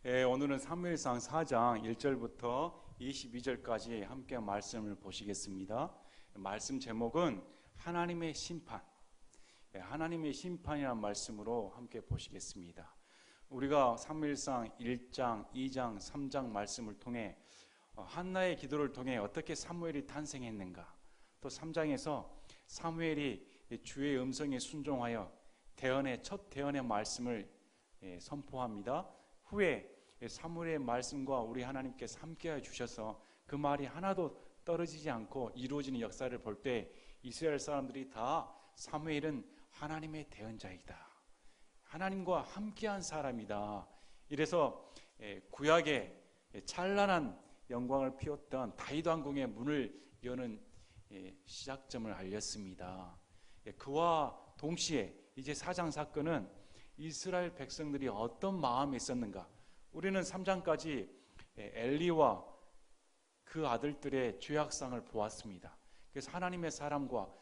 오늘은 사무엘상 4장 1절부터 22절까지 함께 말씀을 보시겠습니다. 말씀 제목은 하나님의 심판, 하나님의 심판이라는 말씀으로 함께 보시겠습니다. 우리가 사무엘상 1장, 2장, 3장 말씀을 통해 한나의 기도를 통해 어떻게 사무엘이 탄생했는가, 또 3장에서 사무엘이 주의 음성에 순종하여 첫 대언의 말씀을 선포합니다. 후에 사무엘의 말씀과 우리 하나님께서 함께해 주셔서 그 말이 하나도 떨어지지 않고 이루어지는 역사를 볼 때 이스라엘 사람들이 다 사무엘은 하나님의 대언자이다, 하나님과 함께한 사람이다, 이래서 구약의 찬란한 영광을 피웠던 다윗 왕궁의 문을 여는 시작점을 알렸습니다. 그와 동시에 이제 4장 사건은 이스라엘 백성들이 어떤 마음이 있었는가, 우리는 3장까지 엘리와 그 아들들의 죄악상을 보았습니다. 그래서 하나님의 사람과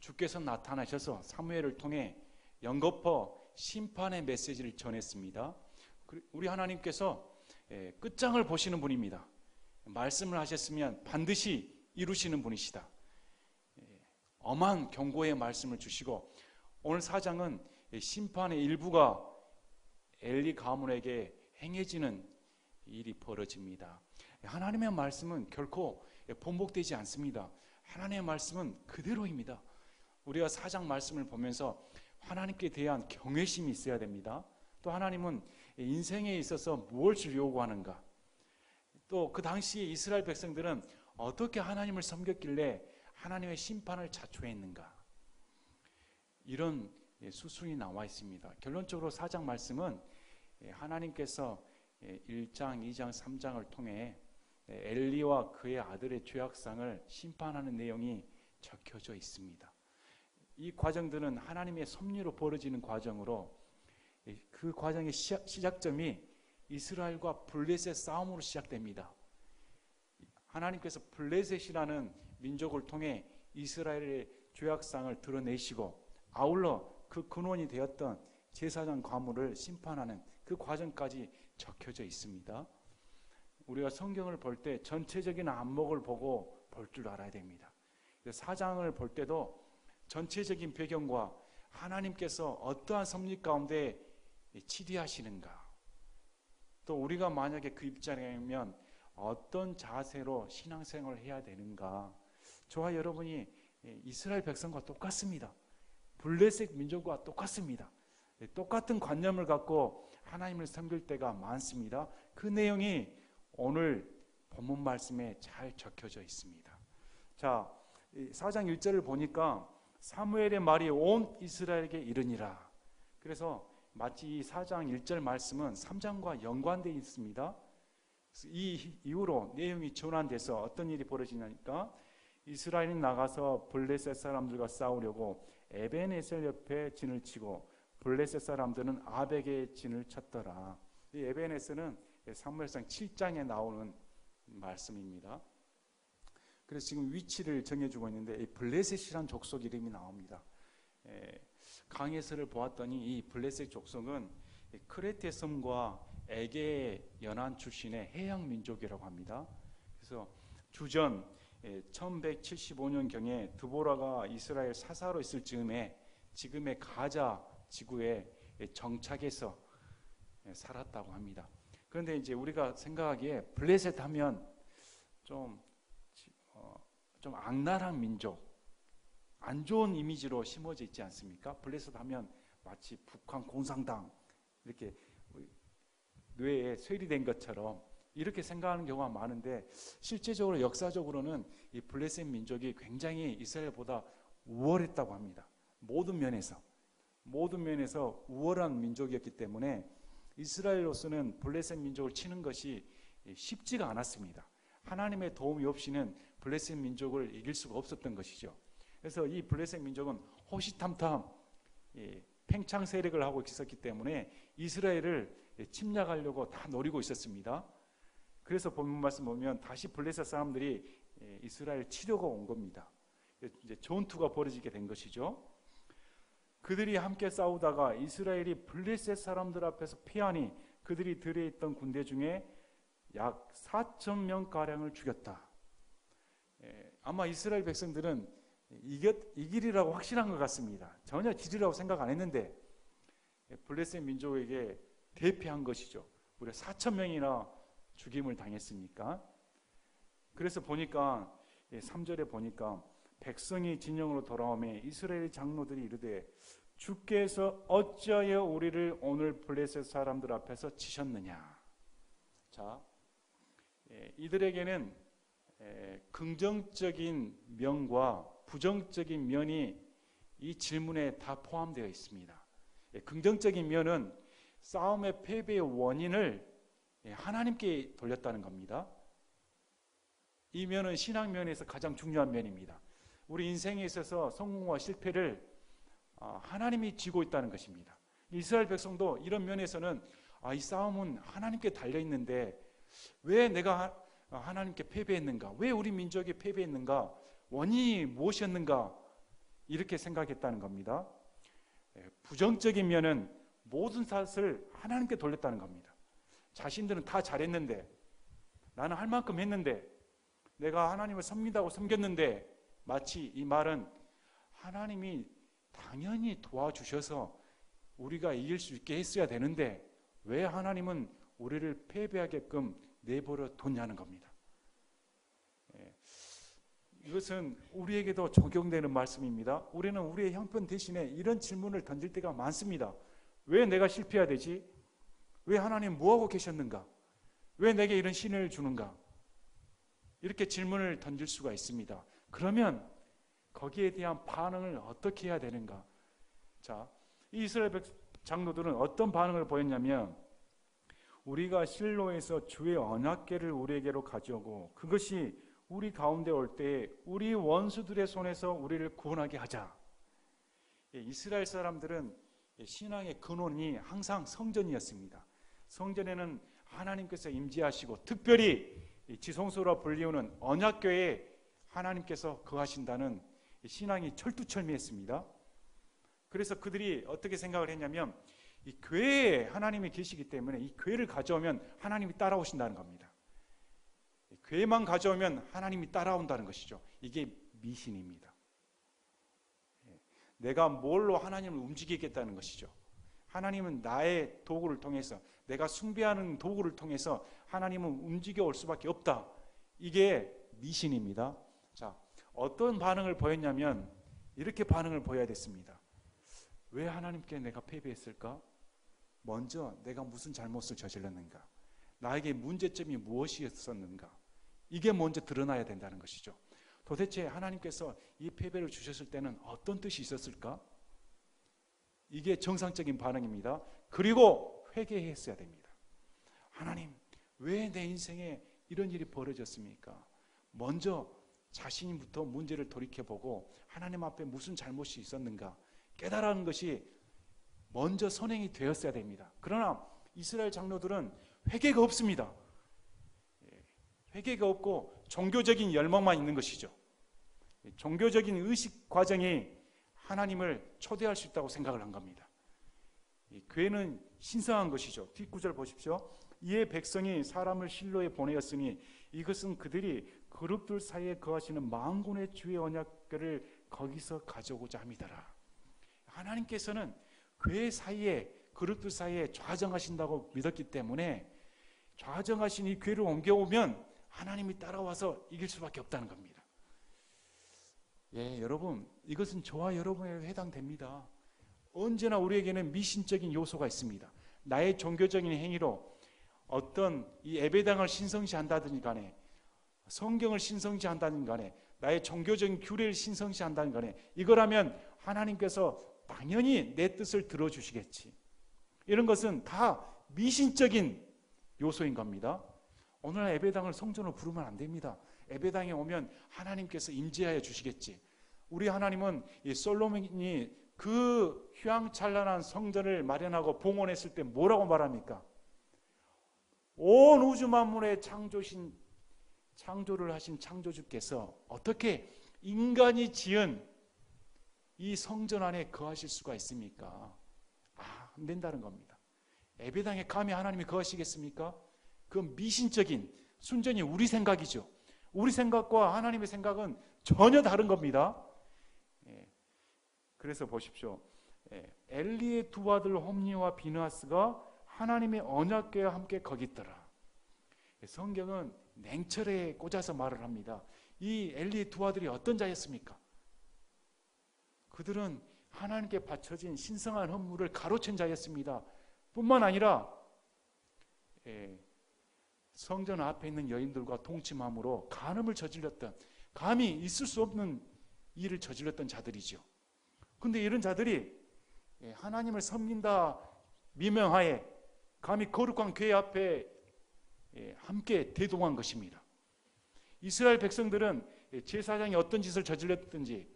주께서 나타나셔서 사무엘을 통해 연거푸 심판의 메시지를 전했습니다. 우리 하나님께서 끝장을 보시는 분입니다. 말씀을 하셨으면 반드시 이루시는 분이시다. 엄한 경고의 말씀을 주시고, 오늘 4장은 심판의 일부가 엘리 가문에게 행해지는 일이 벌어집니다. 하나님의 말씀은 결코 번복되지 않습니다. 하나님의 말씀은 그대로입니다. 우리가 4장 말씀을 보면서 하나님께 대한 경외심이 있어야 됩니다. 또 하나님은 인생에 있어서 무엇을 요구하는가, 또 그 당시에 이스라엘 백성들은 어떻게 하나님을 섬겼길래 하나님의 심판을 자초했는가, 이런 수순이 나와 있습니다. 결론적으로 4장 말씀은 하나님께서 1장, 2장, 3장을 통해 엘리와 그의 아들의 죄악상을 심판하는 내용이 적혀져 있습니다. 이 과정들은 하나님의 섭리로 벌어지는 과정으로, 그 과정의 시작점이 이스라엘과 블레셋 싸움으로 시작됩니다. 하나님께서 블레셋이라는 민족을 통해 이스라엘의 죄악상을 드러내시고, 아울러 그 근원이 되었던 제사장 과물을 심판하는 그 과정까지 적혀져 있습니다. 우리가 성경을 볼 때 전체적인 안목을 보고 볼 줄 알아야 됩니다. 4장을 볼 때도 전체적인 배경과 하나님께서 어떠한 섭리 가운데 치리하시는가, 또 우리가 만약에 그 입장이면 어떤 자세로 신앙생활을 해야 되는가. 저와 여러분이 이스라엘 백성과 똑같습니다. 블레셋 민족과 똑같습니다. 똑같은 관념을 갖고 하나님을 섬길 때가 많습니다. 그 내용이 오늘 본문 말씀에 잘 적혀져 있습니다. 자, 4장 1절을 보니까 사무엘의 말이 온 이스라엘에게 이르니라. 그래서 마치 이 4장 1절 말씀은 3장과 연관되어 있습니다. 이 이후로 내용이 전환돼서 어떤 일이 벌어지냐니까, 이스라엘이 나가서 블레셋 사람들과 싸우려고 에벤에셀 옆에 진을 치고 블레셋 사람들은 아벡에 진을 쳤더라. 이 에벤에셀은 사무엘상 7장에 나오는 말씀입니다. 그래서 지금 위치를 정해주고 있는데, 이 블레셋이란 족속 이름이 나옵니다. 강해서를 보았더니 이 블레셋 족속은 크레테 섬과 에게의 연안 출신의 해양 민족이라고 합니다. 그래서 주전 1175년경에 드보라가 이스라엘 사사로 있을 즈음에 지금의 가자 지구에 정착해서 살았다고 합니다. 그런데 이제 우리가 생각하기에 블레셋 하면 좀 악랄한 민족, 안 좋은 이미지로 심어져 있지 않습니까? 블레셋 하면 마치 북한 공산당 이렇게 뇌에 쇠리된 것처럼 이렇게 생각하는 경우가 많은데, 실제적으로 역사적으로는 이 블레셋 민족이 굉장히 이스라엘보다 우월했다고 합니다. 모든 면에서 우월한 민족이었기 때문에 이스라엘로서는 블레셋 민족을 치는 것이 쉽지가 않았습니다. 하나님의 도움이 없이는 블레셋 민족을 이길 수가 없었던 것이죠. 그래서 이 블레셋 민족은 호시탐탐 팽창 세력을 하고 있었기 때문에 이스라엘을 침략하려고 다 노리고 있었습니다. 그래서 본문 말씀 보면 다시 블레셋 사람들이 이스라엘 치려고 온 겁니다. 이제 전투가 벌어지게 된 것이죠. 그들이 함께 싸우다가 이스라엘이 블레셋 사람들 앞에서 패하니 그들이 들어있던 군대 중에 약 4천 명 가량을 죽였다. 아마 이스라엘 백성들은 이길이라고 확신한 것 같습니다. 전혀 지리라고 생각 안 했는데 블레셋 민족에게 대피한 것이죠. 무려 4천 명이나 죽임을 당했으니까. 그래서 보니까 3절에 보니까 백성이 진영으로 돌아오매 이스라엘 장로들이 이르되 주께서 어찌하여 우리를 오늘 블레셋 사람들 앞에서 치셨느냐. 자, 이들에게는 긍정적인 면과 부정적인 면이 이 질문에 다 포함되어 있습니다. 긍정적인 면은 싸움의 패배의 원인을 하나님께 돌렸다는 겁니다. 이 면은 신앙 면에서 가장 중요한 면입니다. 우리 인생에 있어서 성공과 실패를 하나님이 쥐고 있다는 것입니다. 이스라엘 백성도 이런 면에서는 이 싸움은 하나님께 달려있는데 왜 내가 하나님께 패배했는가? 왜 우리 민족이 패배했는가? 원인이 무엇이었는가? 이렇게 생각했다는 겁니다. 부정적인 면은 모든 탓을 하나님께 돌렸다는 겁니다. 자신들은 다 잘했는데, 나는 할 만큼 했는데, 내가 하나님을 섬긴다고 섬겼는데, 마치 이 말은 하나님이 당연히 도와주셔서 우리가 이길 수 있게 했어야 되는데 왜 하나님은 우리를 패배하게끔 내버려 뒀냐는 겁니다. 이것은 우리에게도 적용되는 말씀입니다. 우리는 우리의 형편 대신에 이런 질문을 던질 때가 많습니다. 왜 내가 실패해야 되지? 왜 하나님 뭐하고 계셨는가? 왜 내게 이런 신을 주는가? 이렇게 질문을 던질 수가 있습니다. 그러면 거기에 대한 반응을 어떻게 해야 되는가? 자, 이 이스라엘 장로들은 어떤 반응을 보였냐면 우리가 실로에서 주의 언약궤를 우리에게로 가져오고 그것이 우리 가운데 올 때 우리 원수들의 손에서 우리를 구원하게 하자. 이스라엘 사람들은 신앙의 근원이 항상 성전이었습니다. 성전에는 하나님께서 임재하시고 특별히 지성소라 불리우는 언약궤에 하나님께서 거하신다는 신앙이 철두철미했습니다. 그래서 그들이 어떻게 생각을 했냐면 이 궤에 하나님이 계시기 때문에 이 궤를 가져오면 하나님이 따라오신다는 겁니다. 궤만 가져오면 하나님이 따라온다는 것이죠. 이게 미신입니다. 내가 뭘로 하나님을 움직이겠다는 것이죠. 하나님은 나의 도구를 통해서, 내가 숭배하는 도구를 통해서 하나님은 움직여 올 수밖에 없다. 이게 미신입니다. 자, 어떤 반응을 보였냐면 이렇게 반응을 보여야 됐습니다. 왜 하나님께 내가 패배했을까? 먼저 내가 무슨 잘못을 저질렀는가? 나에게 문제점이 무엇이었었는가? 이게 먼저 드러나야 된다는 것이죠. 도대체 하나님께서 이 패배를 주셨을 때는 어떤 뜻이 있었을까? 이게 정상적인 반응입니다. 그리고 회개했어야 됩니다. 하나님, 왜 내 인생에 이런 일이 벌어졌습니까? 먼저 자신부터 문제를 돌이켜보고 하나님 앞에 무슨 잘못이 있었는가 깨달은 것이 먼저 선행이 되었어야 됩니다. 그러나 이스라엘 장로들은 회개가 없습니다. 회개가 없고 종교적인 열망만 있는 것이죠. 종교적인 의식 과정이 하나님을 초대할 수 있다고 생각을 한 겁니다. 교회는 신성한 것이죠. 뒷구절 보십시오. 이에 백성이 사람을 실로에 보내었으니 이것은 그들이 그룹들 사이에 거하시는 만군의 주의 언약궤를 거기서 가져오고자 함이더라. 하나님께서는 교회 사이에, 그룹들 사이에 좌정하신다고 믿었기 때문에 좌정하신 이 궤를 옮겨오면 하나님이 따라와서 이길 수밖에 없다는 겁니다. 여러분, 이것은 저와 여러분에 해당됩니다. 언제나 우리에게는 미신적인 요소가 있습니다. 나의 종교적인 행위로 어떤 이 예배당을 신성시한다든지 간에, 성경을 신성시한다든지 간에, 나의 종교적인 규례를 신성시한다든지 간에, 이거라면 하나님께서 당연히 내 뜻을 들어주시겠지. 이런 것은 다 미신적인 요소인 겁니다. 오늘 예배당을 성전으로 부르면 안 됩니다. 예배당에 오면 하나님께서 임재하여 주시겠지. 우리 하나님은 이 솔로몬이 그 휘황찬란한 성전을 마련하고 봉헌했을 때 뭐라고 말합니까? 온 우주 만물의 창조를 하신 창조주께서 어떻게 인간이 지은 이 성전 안에 거하실 수가 있습니까? 안 된다는 겁니다. 에베당에 감히 하나님이 거하시겠습니까? 그건 미신적인 순전히 우리 생각이죠. 우리 생각과 하나님의 생각은 전혀 다른 겁니다. 그래서 보십시오. 엘리의 두 아들 홈니와 비느하스가 하나님의 언약궤와 함께 거기 있더라. 성경은 냉철에 꽂아서 말을 합니다. 이 엘리의 두 아들이 어떤 자였습니까? 그들은 하나님께 바쳐진 신성한 헌물을 가로챈 자였습니다. 뿐만 아니라 성전 앞에 있는 여인들과 동침함으로 간음을 저질렀던, 감히 있을 수 없는 일을 저질렀던 자들이죠. 그런데 이런 자들이 하나님을 섬긴다 미명하에 감히 거룩한 궤 앞에 함께 대동한 것입니다. 이스라엘 백성들은 제사장이 어떤 짓을 저질렀든지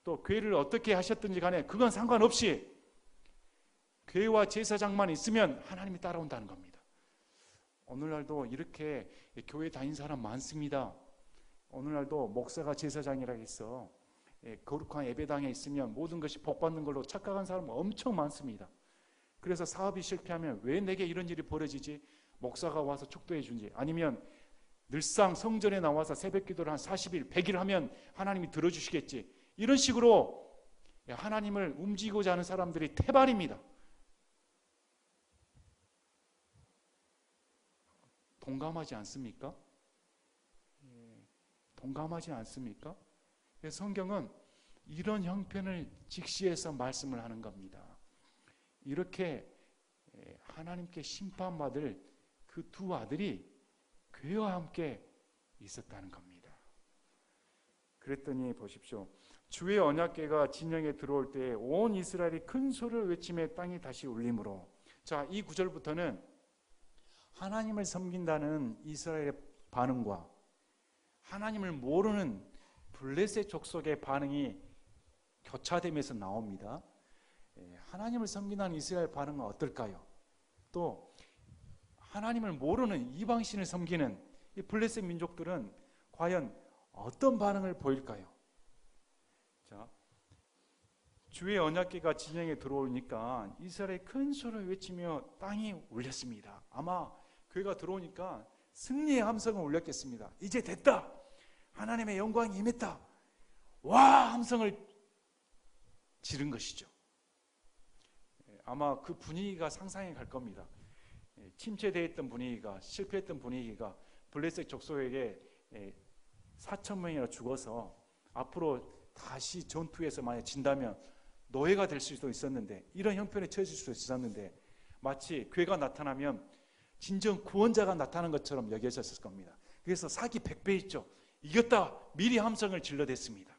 또 궤를 어떻게 하셨든지 간에 그건 상관없이 궤와 제사장만 있으면 하나님이 따라온다는 겁니다. 오늘날도 이렇게 교회 다닌 사람 많습니다. 오늘날도 목사가 제사장이라 해서 거룩한 예배당에 있으면 모든 것이 복받는 걸로 착각한 사람 엄청 많습니다. 그래서 사업이 실패하면 왜 내게 이런 일이 벌어지지? 목사가 와서 축도해 준지, 아니면 늘상 성전에 나와서 새벽 기도를 한 40일, 100일 하면 하나님이 들어주시겠지, 이런 식으로 하나님을 움직이고자 하는 사람들이 태반입니다. 동감하지 않습니까? 동감하지 않습니까? 성경은 이런 형편을 직시해서 말씀을 하는 겁니다. 이렇게 하나님께 심판받을 그 두 아들이 그와 함께 있었다는 겁니다. 그랬더니 보십시오. 주의 언약궤가 진영에 들어올 때 온 이스라엘이 큰 소리를 외치며 땅이 다시 울림으로. 자, 이 구절부터는 하나님을 섬긴다는 이스라엘의 반응과 하나님을 모르는 블레셋 족속의 반응이 교차되면서 나옵니다. 하나님을 섬긴다는 이스라엘 반응은 어떨까요? 또 하나님을 모르는 이방신을 섬기는 이 블레셋 민족들은 과연 어떤 반응을 보일까요? 자, 주의 언약궤가 진영에 들어오니까 이스라엘이 큰 소리를 외치며 땅이 울렸습니다. 아마 궤가 들어오니까 승리의 함성을 울렸겠습니다. 이제 됐다. 하나님의 영광이 임했다. 와! 함성을 지른 것이죠. 아마 그 분위기가 상상해 갈 겁니다. 침체되어 있던 분위기가, 실패했던 분위기가 블레셋 족속에게 4,000명이나 죽어서 앞으로 다시 전투에서 만약 진다면 노예가 될 수도 있었는데, 이런 형편에 처해질 수도 있었는데, 마치 궤가 나타나면 진정 구원자가 나타난 것처럼 여겨졌을 겁니다. 그래서 사기 100배 있죠. 이겼다. 미리 함성을 질러댔습니다.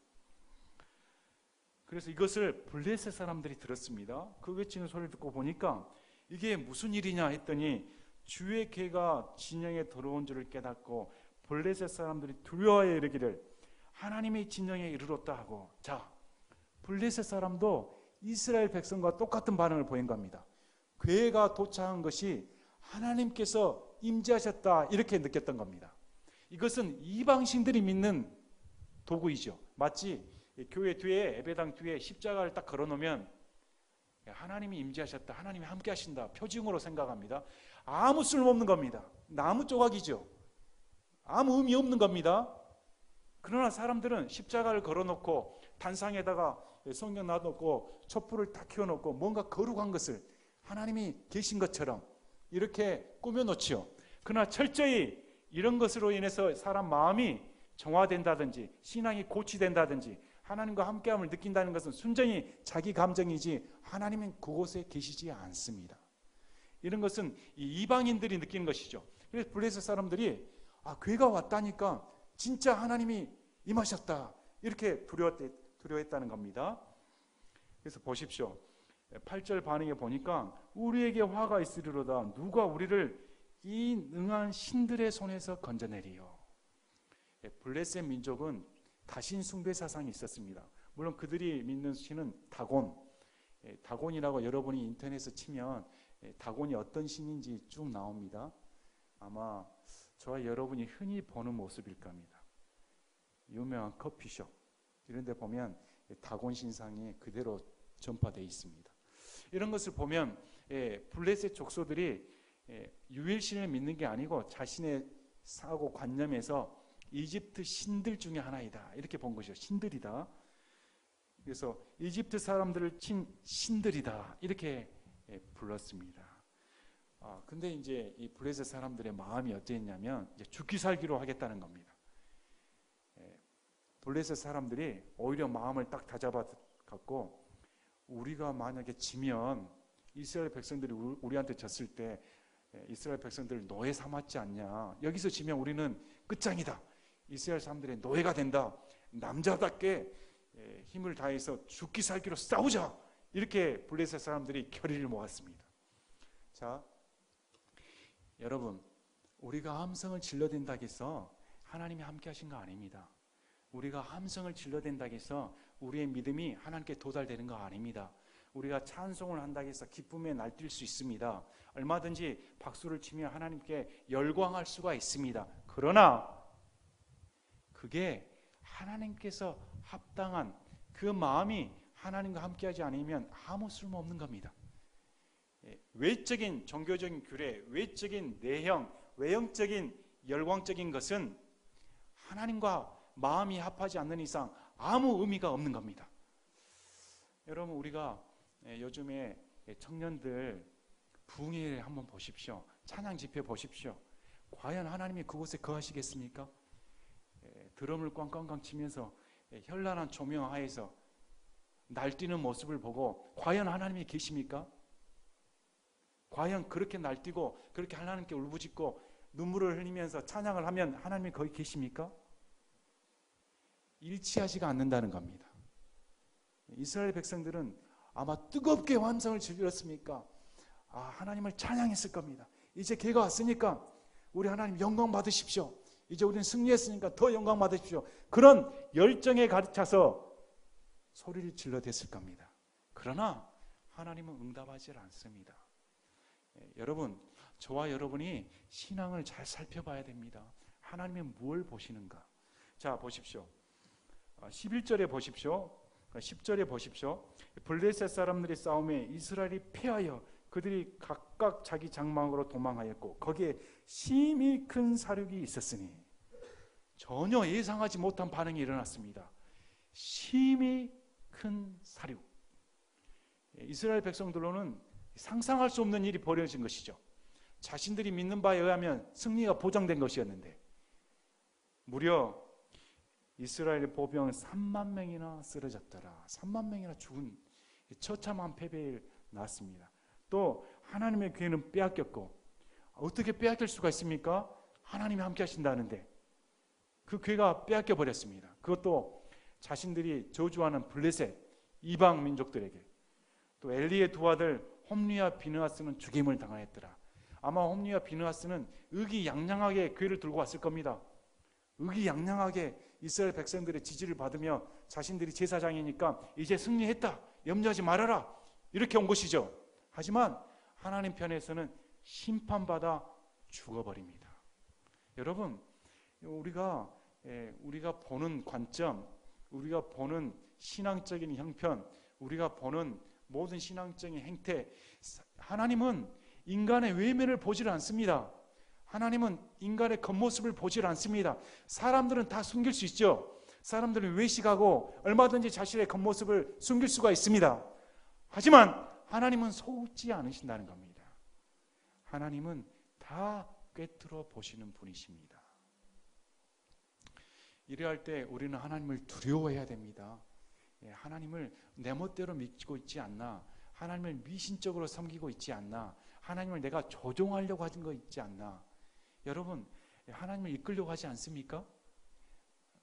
그래서 이것을 블레셋 사람들이 들었습니다. 그 외치는 소리를 듣고 보니까 이게 무슨 일이냐 했더니 주의 궤가 진영에 들어온 줄을 깨닫고 블레셋 사람들이 두려워하여 이르기를 하나님의 진영에 이르렀다 하고. 자, 블레셋 사람도 이스라엘 백성과 똑같은 반응을 보인 겁니다. 궤가 도착한 것이 하나님께서 임재하셨다, 이렇게 느꼈던 겁니다. 이것은 이방신들이 믿는 도구이죠. 마치 교회 뒤에, 예배당 뒤에 십자가를 딱 걸어놓으면 하나님이 임재하셨다, 하나님이 함께 하신다 표징으로 생각합니다. 아무 쓸모없는 겁니다. 나무 조각이죠. 아무 의미 없는 겁니다. 그러나 사람들은 십자가를 걸어놓고 단상에다가 성경 놔놓고 촛불을 딱 켜놓고 뭔가 거룩한 것을 하나님이 계신 것처럼 이렇게 꾸며놓지요. 그러나 철저히 이런 것으로 인해서 사람 마음이 정화된다든지 신앙이 고치된다든지 하나님과 함께함을 느낀다는 것은 순전히 자기 감정이지 하나님은 그곳에 계시지 않습니다. 이런 것은 이방인들이 느끼는 것이죠. 그래서 블레셋 사람들이 궤가 왔다니까 진짜 하나님이 임하셨다, 이렇게 두려워했다는 겁니다. 그래서 보십시오. 8절 반응에 보니까 우리에게 화가 있으리로다. 누가 우리를 이 능한 신들의 손에서 건져내리요. 블레셋 민족은 다신 숭배 사상이 있었습니다. 물론 그들이 믿는 신은 다곤, 다곤이라고 여러분이 인터넷에 치면 다곤이 어떤 신인지 쭉 나옵니다. 아마 저와 여러분이 흔히 보는 모습일 겁니다. 유명한 커피숍 이런 데 보면 다곤 신상이 그대로 전파되어 있습니다. 이런 것을 보면 블레셋 족속들이 유일신을 믿는 게 아니고 자신의 사고 관념에서 이집트 신들 중에 하나이다 이렇게 본 것이죠. 신들이다. 그래서 이집트 사람들을 친 신들이다 이렇게 불렀습니다. 근데 이제 이 블레셋 사람들의 마음이 어땠냐면 이제 죽기 살기로 하겠다는 겁니다. 블레셋 사람들이 오히려 마음을 딱 다잡아 갖고 우리가 만약에 지면 이스라엘 백성들이 우리한테 졌을 때 이스라엘 백성들을 노예 삼았지 않냐. 여기서 지면 우리는 끝장이다. 이스라엘 사람들의 노예가 된다. 남자답게 힘을 다해서 죽기 살기로 싸우자. 이렇게 블레셋 사람들이 결의를 모았습니다. 자, 여러분, 우리가 함성을 질러댄다고 해서 하나님이 함께 하신 거 아닙니다. 우리가 함성을 질러댄다고 해서 우리의 믿음이 하나님께 도달되는 거 아닙니다. 우리가 찬송을 한다고 해서 기쁨에 날뛸 수 있습니다. 얼마든지 박수를 치며 하나님께 열광할 수가 있습니다. 그러나 그게 하나님께서 합당한 그 마음이 하나님과 함께하지 않으면 아무 쓸모없는 겁니다. 외적인 종교적인 규례, 외적인 내형, 외형적인 열광적인 것은 하나님과 마음이 합하지 않는 이상 아무 의미가 없는 겁니다. 여러분, 우리가 요즘에 청년들 부흥회를 한번 보십시오. 찬양 집회 보십시오. 과연 하나님이 그곳에 거하시겠습니까? 드럼을 꽝꽝꽝 치면서 현란한 조명 하에서 날뛰는 모습을 보고 과연 하나님이 계십니까? 과연 그렇게 날뛰고 그렇게 하나님께 울부짖고 눈물을 흘리면서 찬양을 하면 하나님이 거기 계십니까? 일치하지가 않는다는 겁니다. 이스라엘 백성들은 아마 뜨겁게 함성을 질렀습니까? 하나님을 찬양했을 겁니다. 이제 기회가 왔으니까 우리 하나님 영광 받으십시오. 이제 우리는 승리했으니까 더 영광 받으십시오. 그런 열정에 가득 차서 소리를 질러댔을 겁니다. 그러나 하나님은 응답하지 않습니다. 여러분, 저와 여러분이 신앙을 잘 살펴봐야 됩니다. 하나님이 뭘 보시는가? 자, 보십시오. 11절에 보십시오. 10절에 보십시오. 블레셋 사람들의 싸움에 이스라엘이 패하여 그들이 각각 자기 장막으로 도망하였고 거기에 심히 큰 사륙이 있었으니 전혀 예상하지 못한 반응이 일어났습니다. 심히 큰 사륙. 이스라엘 백성들로는 상상할 수 없는 일이 벌어진 것이죠. 자신들이 믿는 바에 의하면 승리가 보장된 것이었는데 무려 이스라엘의 보병 3만 명이나 쓰러졌더라. 3만 명이나 죽은 처참한 패배를 낳았습니다. 또 하나님의 기회는 빼앗겼고 어떻게 빼앗길 수가 있습니까? 하나님이 함께 하신다는데 그 기회가 빼앗겨 버렸습니다. 그것도 자신들이 저주하는 블레셋 이방 민족들에게. 또 엘리의 두 아들 홈리와 비느하스는 죽임을 당하였더라. 아마 홈리와 비느하스는 의기양양하게 기회를 들고 왔을 겁니다. 의기양양하게 이스라엘 백성들의 지지를 받으며 자신들이 제사장이니까 이제 승리했다, 염려하지 말아라, 이렇게 온 것이죠. 하지만 하나님 편에서는 심판받아 죽어버립니다. 여러분, 우리가 보는 관점, 우리가 보는 신앙적인 형편, 우리가 보는 모든 신앙적인 행태, 하나님은 인간의 외면을 보질 않습니다. 하나님은 인간의 겉모습을 보질 않습니다. 사람들은 다 숨길 수 있죠. 사람들은 외식하고 얼마든지 자신의 겉모습을 숨길 수가 있습니다. 하지만 하나님은 속지 않으신다는 겁니다. 하나님은 다 꿰뚫어 보시는 분이십니다. 이래할 때 우리는 하나님을 두려워해야 됩니다. 하나님을 내 멋대로 믿고 있지 않나, 하나님을 미신적으로 섬기고 있지 않나, 하나님을 내가 조종하려고 하는 거 있지 않나. 여러분, 하나님을 이끌려고 하지 않습니까?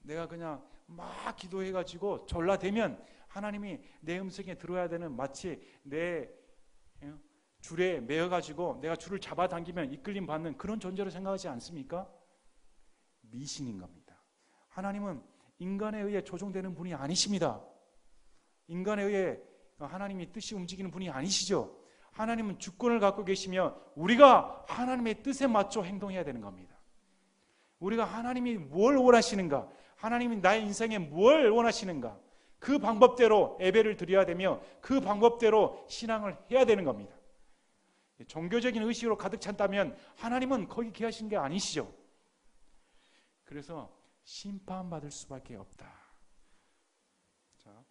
내가 그냥 막 기도해가지고 졸라대면 하나님이 내 음성에 들어야 되는, 마치 내 줄에 매어가지고 내가 줄을 잡아당기면 이끌림 받는 그런 존재로 생각하지 않습니까? 미신인 겁니다. 하나님은 인간에 의해 조종되는 분이 아니십니다. 인간에 의해 하나님의 뜻이 움직이는 분이 아니시죠. 하나님은 주권을 갖고 계시며 우리가 하나님의 뜻에 맞춰 행동해야 되는 겁니다. 우리가 하나님이 뭘 원하시는가, 하나님이 나의 인생에 뭘 원하시는가, 그 방법대로 예배를 드려야 되며 그 방법대로 신앙을 해야 되는 겁니다. 종교적인 의식으로 가득 찼다면 하나님은 거기 계신 게 아니시죠. 그래서 심판받을 수밖에 없다. 자,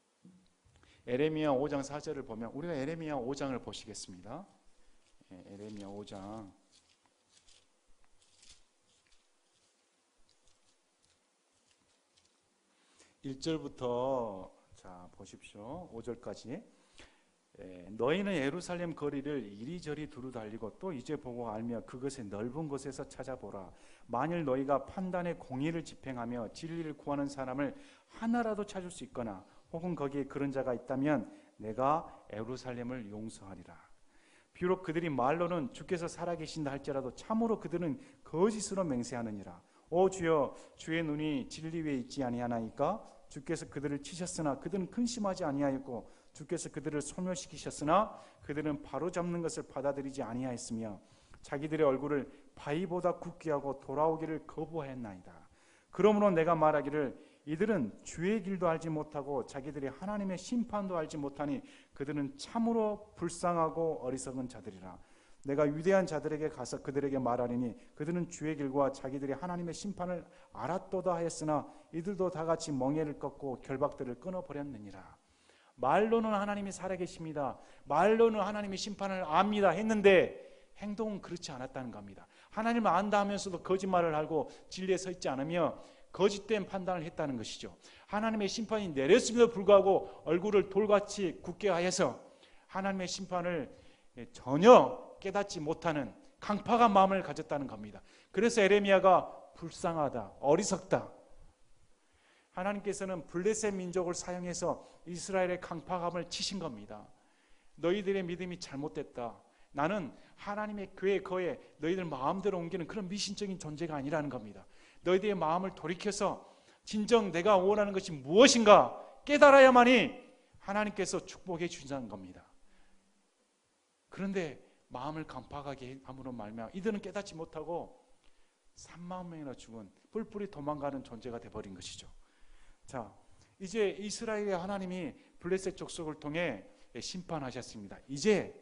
에레미야 5장 4절을 보면, 우리가 에레미야 5장을 보시겠습니다. 에레미야 5장 1절부터 자 보십시오. 5절까지. 너희는 예루살렘 거리를 이리저리 두루달리고 또 이제 보고 알며 그것의 넓은 곳에서 찾아보라. 만일 너희가 판단의 공의를 집행하며 진리를 구하는 사람을 하나라도 찾을 수 있거나 혹은 거기에 그런 자가 있다면 내가 예루살렘을 용서하리라. 비록 그들이 말로는 주께서 살아계신다 할지라도 참으로 그들은 거짓으로 맹세하느니라. 오 주여, 주의 눈이 진리 위에 있지 아니하나이까? 주께서 그들을 치셨으나 그들은 근심하지 아니하였고 주께서 그들을 소멸시키셨으나 그들은 바로잡는 것을 받아들이지 아니하였으며 자기들의 얼굴을 바위보다 굳게 하고 돌아오기를 거부하였나이다. 그러므로 내가 말하기를 이들은 주의 길도 알지 못하고 자기들이 하나님의 심판도 알지 못하니 그들은 참으로 불쌍하고 어리석은 자들이라. 내가 위대한 자들에게 가서 그들에게 말하리니 그들은 주의 길과 자기들이 하나님의 심판을 알았도다 하였으나 이들도 다같이 멍에를 꺾고 결박들을 끊어버렸느니라. 말로는 하나님이 살아계십니다, 말로는 하나님의 심판을 압니다 했는데 행동은 그렇지 않았다는 겁니다. 하나님을 안다 하면서도 거짓말을 하고 진리에 서 있지 않으며 거짓된 판단을 했다는 것이죠. 하나님의 심판이 내렸음에도 불구하고 얼굴을 돌같이 굳게 하여서 하나님의 심판을 전혀 깨닫지 못하는 강팍한 마음을 가졌다는 겁니다. 그래서 에레미야가 불쌍하다, 어리석다. 하나님께서는 블레셋 민족을 사용해서 이스라엘의 강팍함을 치신 겁니다. 너희들의 믿음이 잘못됐다. 나는 하나님의 교회 거에 너희들 마음대로 옮기는 그런 미신적인 존재가 아니라는 겁니다. 너희들의 마음을 돌이켜서 진정 내가 원하는 것이 무엇인가 깨달아야만이 하나님께서 축복해 주신다는 겁니다. 그런데 마음을 강팍하게 함으로 말미암아 이들은 깨닫지 못하고 3만 명이나 죽은 뿔뿔이 도망가는 존재가 되어버린 것이죠. 자, 이제 이스라엘의 하나님이 블레셋 족속을 통해 심판하셨습니다. 이제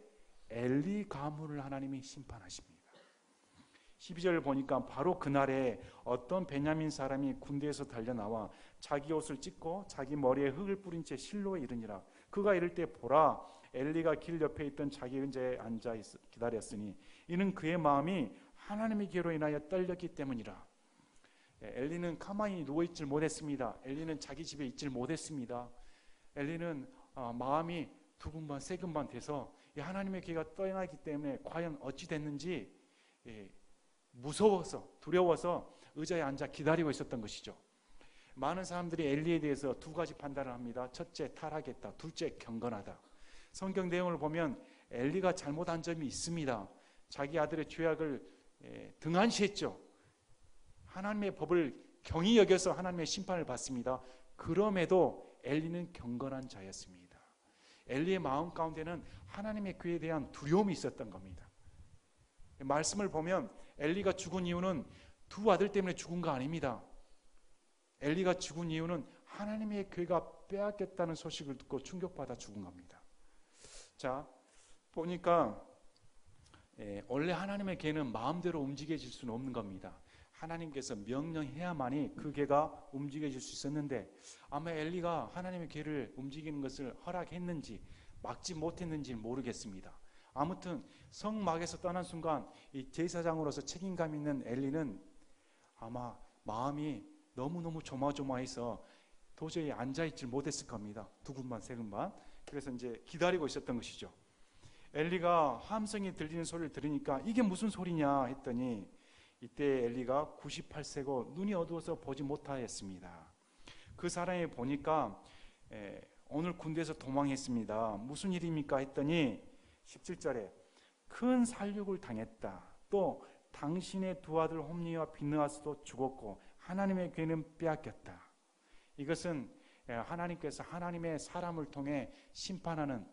엘리 가문을 하나님이 심판하십니다. 12절을 보니까 바로 그날에 어떤 베냐민 사람이 군대에서 달려나와 자기 옷을 찢고 자기 머리에 흙을 뿌린 채 실로에 이르니라. 그가 이를 때 보라, 엘리가 길 옆에 있던 자기 의자에 앉아 기다렸으니 이는 그의 마음이 하나님의 기회로 인하여 떨렸기 때문이라. 엘리는 가만히 누워있질 못했습니다. 엘리는 자기 집에 있질 못했습니다. 엘리는 마음이 두근반 세근반 돼서 하나님의 기회가 떠나기 때문에 과연 어찌 됐는지 무서워서 두려워서 의자에 앉아 기다리고 있었던 것이죠. 많은 사람들이 엘리에 대해서 두 가지 판단을 합니다. 첫째, 타락했다. 둘째, 경건하다. 성경 내용을 보면 엘리가 잘못한 점이 있습니다. 자기 아들의 죄악을 등한시했죠. 하나님의 법을 경히 여겨서 하나님의 심판을 받습니다. 그럼에도 엘리는 경건한 자였습니다. 엘리의 마음 가운데는 하나님의 교회에 대한 두려움이 있었던 겁니다. 말씀을 보면 엘리가 죽은 이유는 두 아들 때문에 죽은 거 아닙니다. 엘리가 죽은 이유는 하나님의 교회가 빼앗겼다는 소식을 듣고 충격받아 죽은 겁니다. 자, 보니까 원래 하나님의 교회는 마음대로 움직여질 수는 없는 겁니다. 하나님께서 명령해야만이 그 교회가 움직여질 수 있었는데 아마 엘리가 하나님의 교회를 움직이는 것을 허락했는지 막지 못했는지는 모르겠습니다. 아무튼 성막에서 떠난 순간 이 제사장으로서 책임감 있는 엘리는 아마 마음이 너무너무 조마조마해서 도저히 앉아있질 못했을 겁니다. 두근반 세근반. 그래서 이제 기다리고 있었던 것이죠. 엘리가 함성이 들리는 소리를 들으니까 이게 무슨 소리냐 했더니 이때 엘리가 98세고 눈이 어두워서 보지 못하였습니다. 그 사람이 보니까 오늘 군대에서 도망했습니다. 무슨 일입니까 했더니 17절에 큰 살육을 당했다. 또 당신의 두 아들 홈니와 비느하스도 죽었고 하나님의 괴는 빼앗겼다. 이것은 하나님께서 하나님의 사람을 통해 심판하는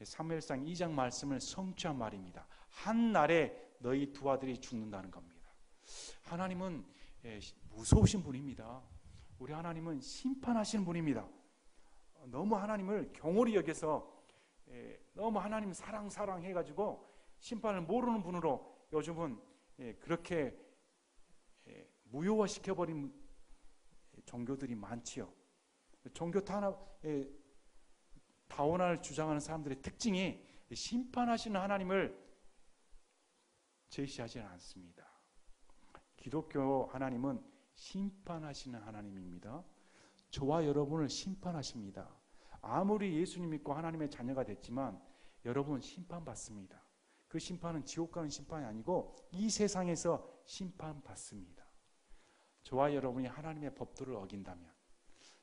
사무엘상 2장 말씀을 성취한 말입니다. 한 날에 너희 두 아들이 죽는다는 겁니다. 하나님은 무서우신 분입니다. 우리 하나님은 심판하시는 분입니다. 너무 하나님을 경홀히 여겨서 너무 하나님 사랑 해가지고 심판을 모르는 분으로 요즘은 그렇게 무효화시켜버린 종교들이 많지요. 종교 타원을 주장하는 사람들의 특징이 심판하시는 하나님을 제시하지 않습니다. 기독교 하나님은 심판하시는 하나님입니다. 저와 여러분을 심판하십니다. 아무리 예수님 믿고 하나님의 자녀가 됐지만 여러분 심판받습니다. 그 심판은 지옥 가는 심판이 아니고 이 세상에서 심판받습니다. 저와 여러분이 하나님의 법도를 어긴다면,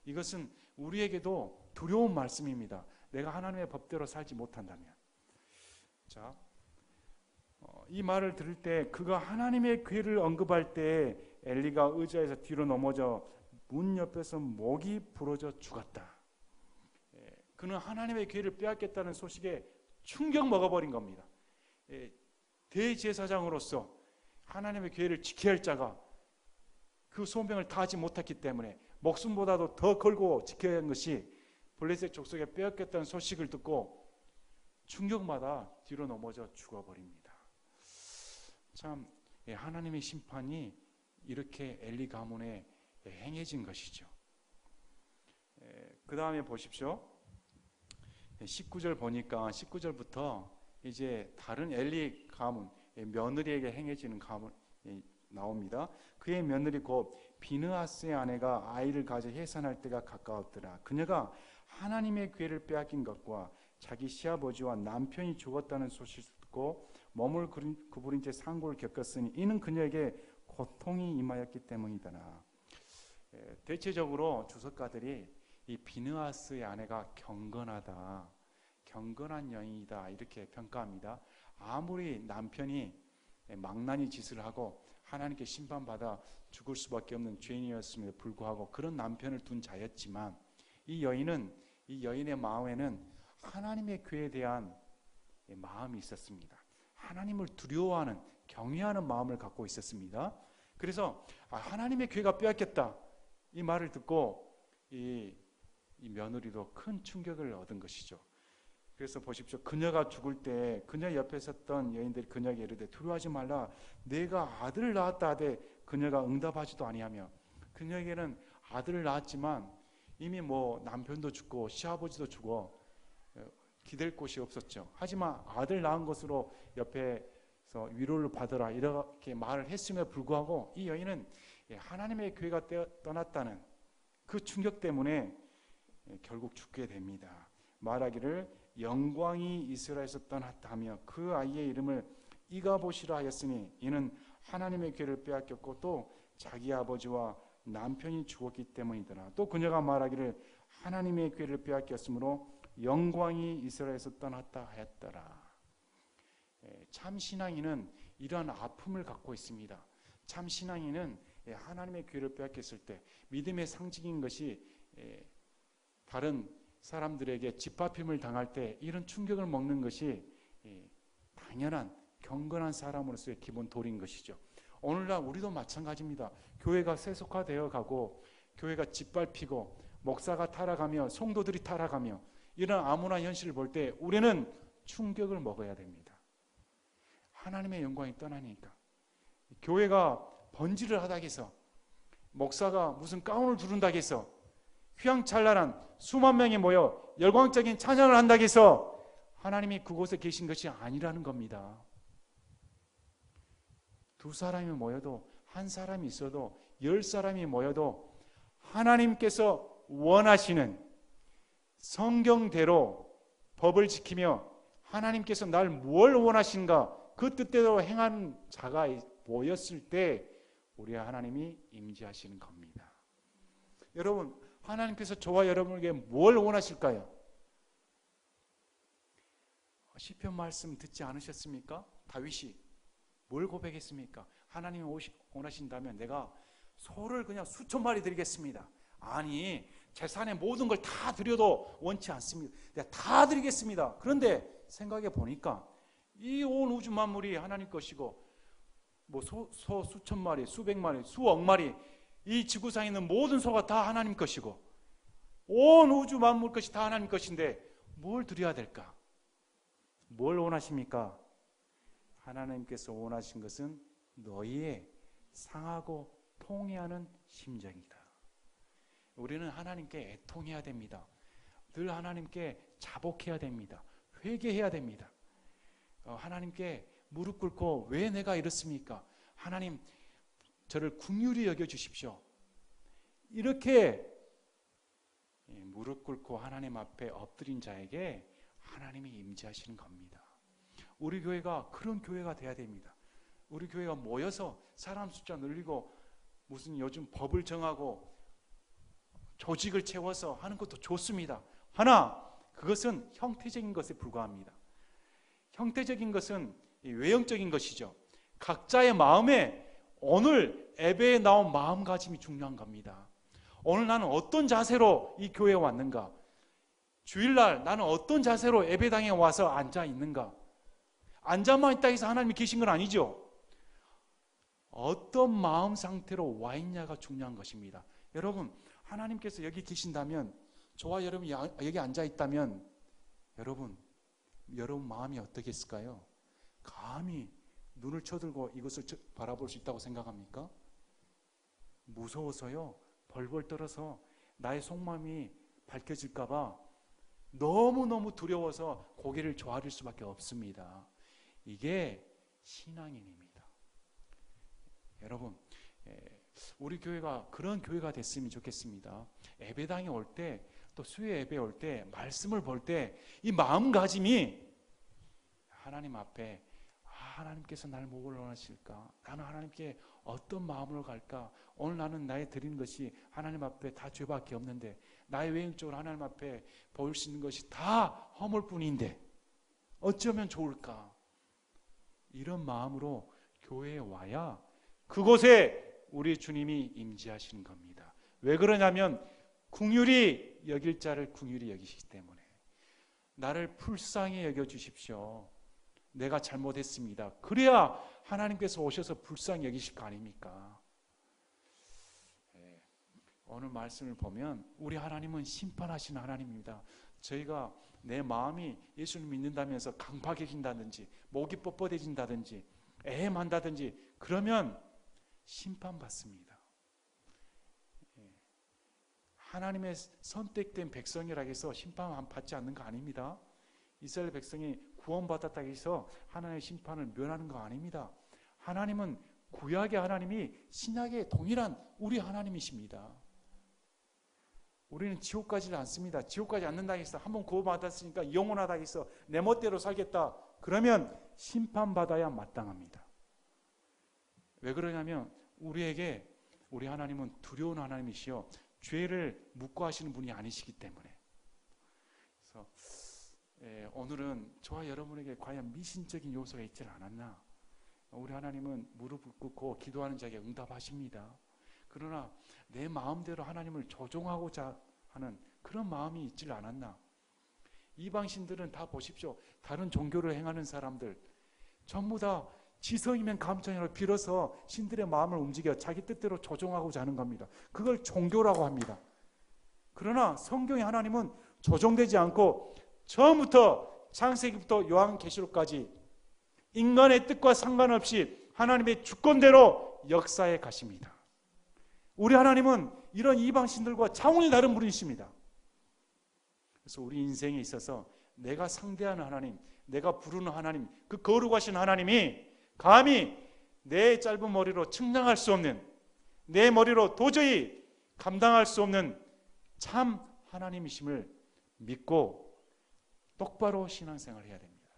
이것은 우리에게도 두려운 말씀입니다. 내가 하나님의 법대로 살지 못한다면. 자, 이 말을 들을 때 그가 하나님의 괴를 언급할 때 엘리가 의자에서 뒤로 넘어져 문 옆에서 목이 부러져 죽었다. 그는 하나님의 괴를 빼앗겠다는 소식에 충격 먹어버린 겁니다. 대제사장으로서 하나님의 괴를 지켜야 할 자가 그 소명을 다하지 못했기 때문에 목숨보다도 더 걸고 지켜야 하는 것이 블레셋 족속에 빼앗겼다는 소식을 듣고 충격받아 뒤로 넘어져 죽어버립니다. 참 하나님의 심판이 이렇게 엘리 가문에 행해진 것이죠. 그 다음에 보십시오. 19절 보니까 19절부터 이제 다른 엘리 가문, 며느리에게 행해지는 가문이 나옵니다. 그의 며느리 곧 비느하스의 아내가 아이를 가져 해산할 때가 가까웠더라. 그녀가 하나님의 괴를 빼앗긴 것과 자기 시아버지와 남편이 죽었다는 소식을 듣고 몸을 구부린 채 상고를 겪었으니 이는 그녀에게 고통이 임하였기 때문이더라. 대체적으로 주석가들이 이 비느하스의 아내가 경건하다, 경건한 여인이다 이렇게 평가합니다. 아무리 남편이 망나니 짓을 하고 하나님께 심판받아 죽을 수밖에 없는 죄인이었음에도 불구하고 그런 남편을 둔 자였지만 이 여인의 마음에는 하나님의 괴에 대한 마음이 있었습니다. 하나님을 두려워하는, 경외하는 마음을 갖고 있었습니다. 그래서 하나님의 괴가 빼앗겼다 이 말을 듣고 이 며느리도 큰 충격을 얻은 것이죠. 그래서 보십시오. 그녀가 죽을 때 그녀 옆에 섰던 여인들이 그녀에게 이르되 두려워하지 말라, 내가 아들을 낳았다 하되 그녀가 응답하지도 아니하며, 그녀에게는 아들을 낳았지만 이미 남편도 죽고 시아버지도 죽어 기댈 곳이 없었죠. 하지만 아들 낳은 것으로 옆에서 위로를 받으라 이렇게 말을 했음에도 불구하고 이 여인은 하나님의 교회가 떠났다는 그 충격 때문에 결국 죽게 됩니다. 말하기를 영광이 이스라엘에서 떠났다 하며 그 아이의 이름을 이가봇이라 하였으니 이는 하나님의 괴를 빼앗겼고 또 자기 아버지와 남편이 죽었기 때문이더라. 또 그녀가 말하기를 하나님의 괴를 빼앗겼으므로 영광이 이스라엘에서 떠났다 하였더라. 참 신앙인은 이러한 아픔을 갖고 있습니다. 참 신앙인은 하나님의 괴를 빼앗겼을 때 믿음의 상징인 것이 다른 사람들에게 짓밟힘을 당할 때 이런 충격을 먹는 것이 당연한 경건한 사람으로서의 기본 도리인 것이죠. 오늘날 우리도 마찬가지입니다. 교회가 세속화되어 가고 교회가 짓밟히고 목사가 타락하며 성도들이 타락하며 이런 암울한 현실을 볼 때 우리는 충격을 먹어야 됩니다. 하나님의 영광이 떠나니까. 교회가 번지를 하다 해서 목사가 무슨 가운을 두른다 해서 휘황찬란한 수만 명이 모여 열광적인 찬양을 한다 해서 하나님이 그곳에 계신 것이 아니라는 겁니다. 두 사람이 모여도, 한 사람이 있어도, 10사람이 모여도 하나님께서 원하시는 성경대로 법을 지키며 하나님께서 날 뭘 원하신가 그 뜻대로 행하는 자가 모였을 때 우리 하나님이 임재하시는 겁니다. 여러분, 하나님께서 저와 여러분에게 뭘 원하실까요? 시편 말씀 듣지 않으셨습니까? 다윗이 뭘 고백했습니까? 하나님이 원하신다면 내가 소를 그냥 수천 마리 드리겠습니다. 아니, 재산의 모든 걸 다 드려도 원치 않습니다. 내가 다 드리겠습니다. 그런데 생각해 보니까 이 온 우주 만물이 하나님 것이고 소 수천 마리, 수백 마리, 수억 마리, 이 지구상에 있는 모든 소가 다 하나님 것이고 온 우주 만물 것이 다 하나님 것인데 뭘 드려야 될까? 뭘 원하십니까? 하나님께서 원하신 것은 너희의 상하고 통회하는 심정이다. 우리는 하나님께 애통해야 됩니다. 늘 하나님께 자복해야 됩니다. 회개해야 됩니다. 하나님께 무릎 꿇고 왜 내가 이렇습니까? 하나님 저를 긍휼히 여겨주십시오. 이렇게 무릎 꿇고 하나님 앞에 엎드린 자에게 하나님이 임재하시는 겁니다. 우리 교회가 그런 교회가 돼야 됩니다. 우리 교회가 모여서 사람 숫자 늘리고 무슨 요즘 법을 정하고 조직을 채워서 하는 것도 좋습니다. 하나 그것은 형태적인 것에 불과합니다. 형태적인 것은 외형적인 것이죠. 각자의 마음에 오늘 예배에 나온 마음가짐이 중요한 겁니다. 오늘 나는 어떤 자세로 이 교회에 왔는가? 주일날 나는 어떤 자세로 예배당에 와서 앉아 있는가? 앉아만 있다 해서 하나님이 계신 건 아니죠. 어떤 마음 상태로 와 있냐가 중요한 것입니다. 여러분 하나님께서 여기 계신다면, 저와 여러분이 여기 앉아 있다면 여러분 마음이 어떻겠을까요? 감히 눈을 쳐들고 이것을 바라볼 수 있다고 생각합니까? 무서워서요. 벌벌 떨어서 나의 속마음이 밝혀질까 봐 너무너무 두려워서 고개를 조아릴 수밖에 없습니다. 이게 신앙인입니다. 여러분 우리 교회가 그런 교회가 됐으면 좋겠습니다. 예배당에 올 때, 또 수요 예배 올 때, 말씀을 볼 때 이 마음가짐이 하나님 앞에 하나님께서 나를 뭘 원하실까? 나는 하나님께 어떤 마음으로 갈까? 오늘 나는 나의 드리는 것이 하나님 앞에 다 죄밖에 없는데, 나의 외형적으로 하나님 앞에 보일 수 있는 것이 다 허물뿐인데 어쩌면 좋을까? 이런 마음으로 교회에 와야 그곳에 우리 주님이 임재하시는 겁니다. 왜 그러냐면 긍휼히 여길 자를 긍휼히 여기시기 때문에. 나를 불쌍히 여겨주십시오. 내가 잘못했습니다. 그래야 하나님께서 오셔서 불쌍히 여기실 거 아닙니까? 오늘 말씀을 보면 우리 하나님은 심판하시는 하나님입니다. 저희가 내 마음이 예수를 믿는다면서 강팍해진다든지 목이 뻣뻣해진다든지 애매한다든지 그러면 심판받습니다. 하나님의 선택된 백성이라고 해서 심판받지 않는 거 아닙니다. 이스라엘 백성이 구원받았다고 해서 하나님의 심판을 면하는 거 아닙니다. 하나님은 구약의 하나님이 신약의 동일한 우리 하나님이십니다. 우리는 지옥 가지를 않습니다. 지옥 가지 않는다고 해서 한번 구원받았으니까 영원하다고 해서 내 멋대로 살겠다. 그러면 심판받아야 마땅합니다. 왜 그러냐면 우리에게 우리 하나님은 두려운 하나님이시여 죄를 묵과하시는 분이 아니시기 때문에. 그래서 오늘은 저와 여러분에게 과연 미신적인 요소가 있지 않았나? 우리 하나님은 무릎 꿇고 기도하는 자에게 응답하십니다. 그러나 내 마음대로 하나님을 조종하고자 하는 그런 마음이 있지 않았나? 이방신들은 다 보십시오. 다른 종교를 행하는 사람들 전부 다 지성이면 감천이라고 빌어서 신들의 마음을 움직여 자기 뜻대로 조종하고자 하는 겁니다. 그걸 종교라고 합니다. 그러나 성경의 하나님은 조종되지 않고 처음부터 창세기부터 요한계시록까지 인간의 뜻과 상관없이 하나님의 주권대로 역사에 가십니다. 우리 하나님은 이런 이방신들과 차원이 다른 분이십니다. 그래서 우리 인생에 있어서 내가 상대하는 하나님, 내가 부르는 하나님, 그 거룩하신 하나님이 감히 내 짧은 머리로 측량할 수 없는, 내 머리로 도저히 감당할 수 없는 참 하나님이심을 믿고 똑바로 신앙생활을 해야 됩니다.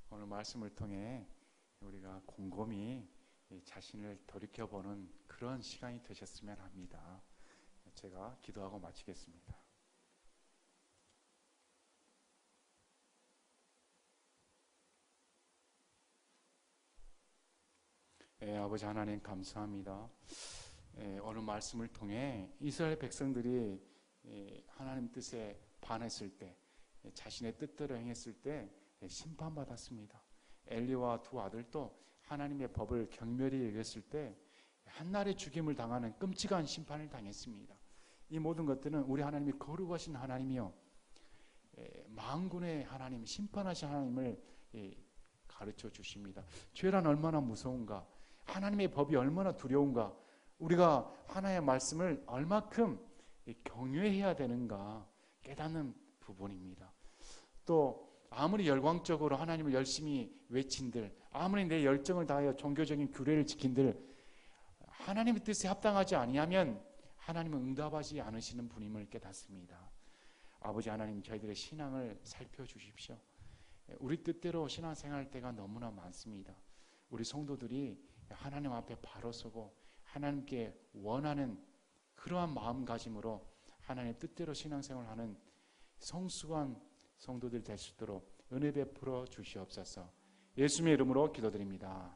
오늘 말씀을 통해 우리가 곰곰이 자신을 돌이켜보는 그런 시간이 되셨으면 합니다. 제가 기도하고 마치겠습니다. 아버지 하나님 감사합니다. 오늘 말씀을 통해 이스라엘 백성들이 하나님 뜻에 반했을 때, 자신의 뜻대로 행했을 때 심판받았습니다. 엘리와 두 아들도 하나님의 법을 경멸히 여겼을 때 한날의 죽임을 당하는 끔찍한 심판을 당했습니다. 이 모든 것들은 우리 하나님이 거룩하신 하나님이요 만군의 하나님, 심판하신 하나님을 가르쳐 주십니다. 죄란 얼마나 무서운가, 하나님의 법이 얼마나 두려운가, 우리가 하나님의 말씀을 얼마큼 경외해야 되는가 깨닫는 부분입니다. 또 아무리 열광적으로 하나님을 열심히 외친들, 아무리 내 열정을 다하여 종교적인 규례를 지킨들, 하나님의 뜻에 합당하지 아니하면 하나님은 응답하지 않으시는 분임을 깨닫습니다. 아버지 하나님, 저희들의 신앙을 살펴주십시오. 우리 뜻대로 신앙생활 때가 너무나 많습니다. 우리 성도들이 하나님 앞에 바로 서고 하나님께 원하는 그러한 마음가짐으로 하나님의 뜻대로 신앙생활하는 성숙한 성도들 될 수 있도록 은혜 베풀어 주시옵소서. 예수님의 이름으로 기도드립니다.